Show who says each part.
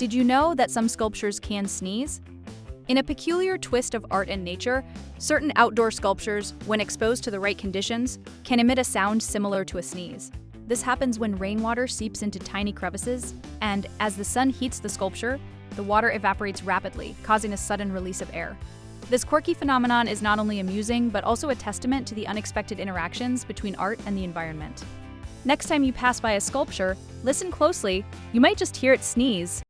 Speaker 1: Did you know that some sculptures can sneeze? In a peculiar twist of art and nature, certain outdoor sculptures, when exposed to the right conditions, can emit a sound similar to a sneeze. This happens when rainwater seeps into tiny crevices, and as the sun heats the sculpture, the water evaporates rapidly, causing a sudden release of air. This quirky phenomenon is not only amusing, but also a testament to the unexpected interactions between art and the environment. Next time you pass by a sculpture, listen closely. You might just hear it sneeze.